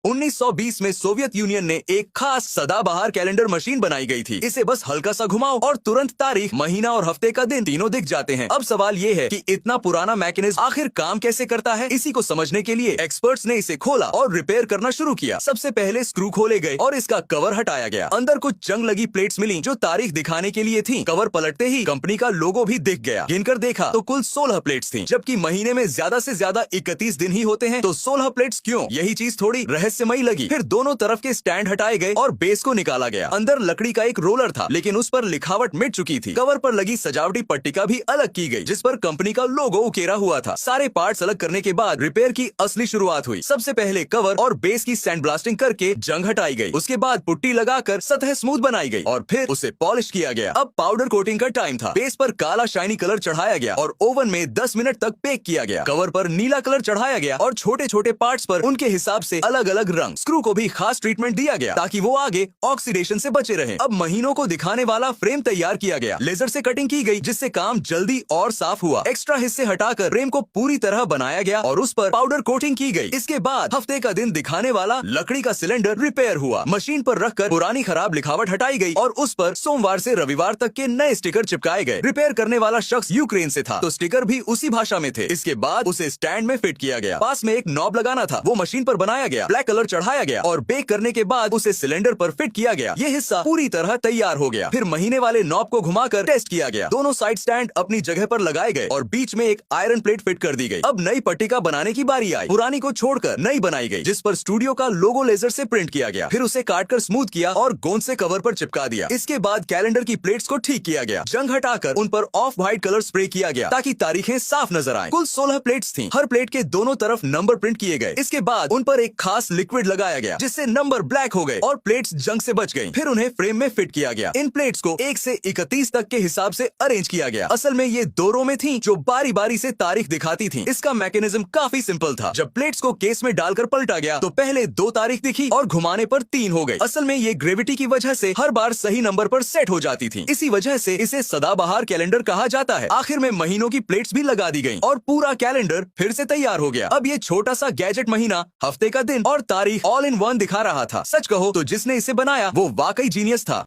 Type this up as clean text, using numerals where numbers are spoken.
1920 में Soviet union ने एक खास सदाबहार कैलेंडर मशीन बनाई गई थी। इसे बस हल्का सा घुमाओ और तुरंत तारीख, महीना और हफ्ते का दिन तीनों दिख जाते हैं। अब सवाल ये है कि इतना पुराना मैकेनिज्म आखिर काम कैसे करता है। इसी को समझने के लिए एक्सपर्ट्स ने इसे खोला और रिपेयर करना शुरू किया। सबसे पहले स्क्रू खोले गए और इसका कवर हटाया गया। अंदर कुछ जंग लगी प्लेट्स मिली जो तारीख दिखाने के लिए थी। कवर पलटते ही कंपनी का लोगो भी दिख गया। गिनकर देखा तो कुल 16 प्लेट्स थी, जबकि महीने में ज्यादा से ज्यादा 31 दिन ही होते हैं, तो 16 प्लेट्स क्यों? यही चीज थोड़ी रहस्यमयी लगी। फिर दोनों तरफ के स्टैंड हटाए गए और बेस को निकाला गया। अंदर लकड़ी का एक रोलर था, लेकिन उस पर लिखावट मिट चुकी थी। कवर पर लगी सजावटी पट्टिका भी अलग की गई, जिस पर कंपनी का लोगो उकेरा हुआ था। सारे पार्ट्स अलग करने के बाद रिपेयर की असली शुरुआत हुई। सबसे पहले कवर और बेस की सैंड ब्लास्टिंग करके जंग हटाई गई। उसके बाद पुट्टी लगाकर सतह स्मूथ बनाई गई और फिर उसे पॉलिश किया गया। अब पाउडर कोटिंग का टाइम था। बेस पर काला शाइनी कलर चढ़ाया गया और ओवन में 10 मिनट तक बेक किया गया। कवर पर नीला कलर चढ़ाया गया और छोटे छोटे पार्ट्स पर उनके हिसाब से अलग अलग रंग। स्क्रू को भी खास ट्रीटमेंट दिया गया ताकि वो आगे ऑक्सीडेशन से बचे रहे। अब महीनों को दिखाने वाला फ्रेम तैयार किया गया। लेजर से कटिंग की गई, जिससे काम जल्दी और साफ हुआ। एक्स्ट्रा हिस्से हटाकर फ्रेम को पूरी तरह बनाया गया और उस पर पाउडर कोटिंग की गई। इसके बाद हफ्ते का दिन दिखाने वाला लकड़ी का सिलेंडर रिपेयर हुआ। मशीन पर रखकर पुरानी खराब लिखावट हटाई गई और उस पर सोमवार से रविवार तक के नए स्टिकर चिपकाए गए। रिपेयर करने वाला शख्स यूक्रेन से था, तो स्टिकर भी उसी भाषा में थे। इसके बाद उसे स्टैंड में फिट किया गया। पास में एक नॉब लगाना था, वो मशीन पर बनाया गया। ब्लैक कलर चढ़ाया गया और बेक करने के बाद उसे सिलेंडर पर फिट किया गया। ये हिस्सा पूरी तरह तैयार हो गया। फिर महीने वाले नॉब को घुमाकर टेस्ट किया गया। दोनों साइड स्टैंड अपनी जगह पर लगाए गए और बीच में एक आयरन प्लेट फिट कर दी गई। अब नई पट्टिका बनाने की बारी आई। पुरानी को छोड़कर नई बनाई गई, जिस पर स्टूडियो का लोगो लेजर से प्रिंट किया गया। फिर उसे काटकर स्मूथ किया और गोंद से कवर पर चिपका दिया। इसके बाद कैलेंडर की प्लेट्स को ठीक किया गया। जंग हटाकर उन पर ऑफ व्हाइट कलर स्प्रे किया गया ताकि तारीखें साफ नजर आए। कुल 16 प्लेट्स थीं। हर प्लेट के दोनों तरफ नंबर प्रिंट किए गए। इसके बाद उन पर एक खास लिक्विड लगाया गया, जिससे नंबर ब्लैक हो गए और प्लेट्स जंग से बच गईं। फिर उन्हें फ्रेम में फिट किया गया। इन प्लेट्स को 1 से 31 तक के हिसाब से अरेंज किया गया। असल में ये 2 रो में थीं, जो बारी बारी से तारीख दिखाती थीं। इसका मैकेनिज्म काफी सिंपल था। जब प्लेट्स को केस में डालकर पलटा गया तो पहले 2 तारीख दिखी और घुमाने पर 3 हो गई। असल में ये ग्रेविटी की वजह से हर बार सही नंबर पर सेट हो जाती थी। इसी वजह से इसे सदाबहार कैलेंडर कहा जाता है। आखिर में महीनों की प्लेट्स भी लगा दी गईं और पूरा कैलेंडर फिर से तैयार हो गया। अब ये छोटा सा गैजेट महीना, हफ्ते का दिन और तारीख ऑल इन वन दिखा रहा था। सच कहो तो जिसने इसे बनाया वो वाकई जीनियस था।